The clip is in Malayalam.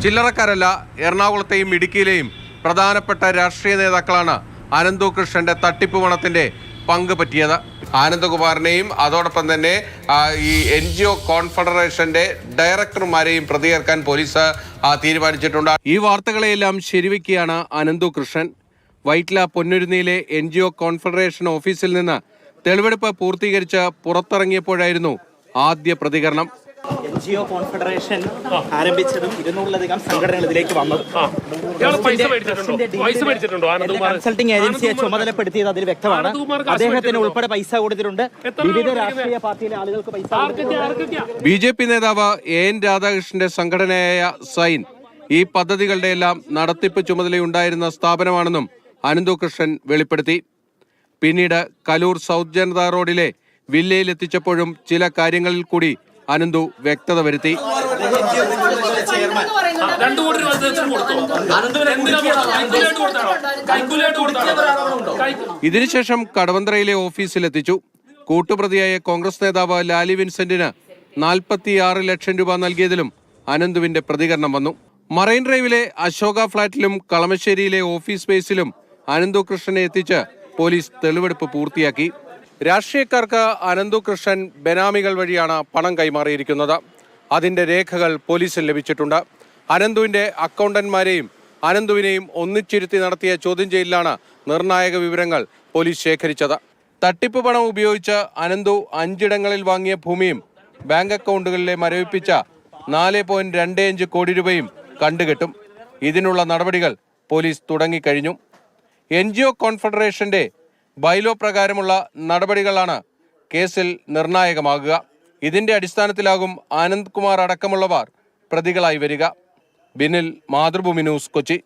ചില്ലറക്കാരല്ല, എറണാകുളത്തെയും ഇടുക്കിയിലെയും പ്രധാനപ്പെട്ട രാഷ്ട്രീയ നേതാക്കളാണ് അനന്തു കൃഷ്ണന്റെ തട്ടിപ്പ് പണത്തിന്റെ പങ്ക് പറ്റിയത്. ആനന്ദകുമാറിനെയും അതോടൊപ്പം തന്നെ ഈ NGO കോൺഫെഡറേഷന്റെ ഡയറക്ടർമാരെയും പ്രതിയേർക്കാൻ പോലീസ് തീരുമാനിച്ചിട്ടുണ്ട്. ഈ വാർത്തകളെയെല്ലാം ശരിവെക്കുകയാണ് അനന്തു കൃഷ്ണൻ. വൈറ്റ്ല പൊന്നുരുന്നിയിലെ NGO കോൺഫെഡറേഷൻ ഓഫീസിൽ നിന്ന് തെളിവെടുപ്പ് പൂർത്തീകരിച്ച് പുറത്തിറങ്ങിയപ്പോഴായിരുന്നു ആദ്യ പ്രതികരണം. NGO കോൺഫെഡറേഷൻ ആരംഭിച്ചതും 200-ലധികം സംഘടനകൾ ഇതിലേക്ക് വന്നത് കൺസൾട്ടിംഗ് ഏജൻസിയെ ചുമതലപ്പെടുത്തിയത് അതിൽ വ്യക്തമാണ്. അദ്ദേഹത്തിന് ഉൾപ്പെടെ പൈസ കൊടുത്തിട്ടുണ്ട്. വിവിധ രാഷ്ട്രീയ പാർട്ടിയിലെ ആളുകൾക്ക് പൈസ. BJP നേതാവ് AN രാധാകൃഷ്ണന്റെ സംഘടനയായ സൈൻ ഈ പദ്ധതികളുടെ എല്ലാം നടത്തിപ്പ് ചുമതലയുണ്ടായിരുന്ന സ്ഥാപനമാണെന്നും അനന്തു കൃഷ്ണൻ വെളിപ്പെടുത്തി. പിന്നീട് കലൂർ സൗത്ത് ജനത റോഡിലെ വില്ലയിലെത്തിച്ചപ്പോഴും ചില കാര്യങ്ങളിൽ കൂടി അനന്തു വ്യക്തത വരുത്തി. ഇതിനുശേഷം കടവന്ത്രയിലെ ഓഫീസിലെത്തിച്ചു. കൂട്ടുപ്രതിയായ കോൺഗ്രസ് നേതാവ് ലാലി വിൻസെന്റിന് 46 ലക്ഷം രൂപ നൽകിയതിലും അനന്തുവിന്റെ പ്രതികരണം വന്നു. മറൈൻ ഡ്രൈവിലെ അശോക ഫ്ളാറ്റിലും കളമശ്ശേരിയിലെ ഓഫീസ് സ്പേസിലും അനന്തു കൃഷ്ണനെ എത്തിച്ച് പോലീസ് തെളിവെടുപ്പ് പൂർത്തിയാക്കി. രാഷ്ട്രീയക്കാർക്ക് അനന്തു കൃഷ്ണൻ ബെനാമികൾ വഴിയാണ് പണം കൈമാറിയിരിക്കുന്നത്. അതിന്റെ രേഖകൾ പോലീസിൽ ലഭിച്ചിട്ടുണ്ട്. അനന്തുവിന്റെ അക്കൗണ്ടന്റ്മാരെയും അനന്തുവിനെയും ഒന്നിച്ചിരുത്തി നടത്തിയ ചോദ്യം ചെയ്യലിലാണ് നിർണായക വിവരങ്ങൾ പോലീസ് ശേഖരിച്ചത്. തട്ടിപ്പ് പണം ഉപയോഗിച്ച് അനന്തു 5 ഇടങ്ങളിൽ വാങ്ങിയ ഭൂമിയും ബാങ്ക് അക്കൗണ്ടുകളിലെ മരവിപ്പിച്ച 4.25 കോടി രൂപയും കണ്ടുകെട്ടും. ഇതിനുള്ള നടപടികൾ പോലീസ് തുടങ്ങിക്കഴിഞ്ഞു. NGO കോൺഫെഡറേഷന്റെ ബൈലോ പ്രകാരമുള്ള നടപടികളാണ് കേസിൽ നിർണായകമാകുക. ഇതിന്റെ അടിസ്ഥാനത്തിലാകും ആനന്ദ് കുമാർ അടക്കമുള്ളവർ പ്രതികളായി വരിക. ബിനിൽ, മാതൃഭൂമി ന്യൂസ്, കൊച്ചി.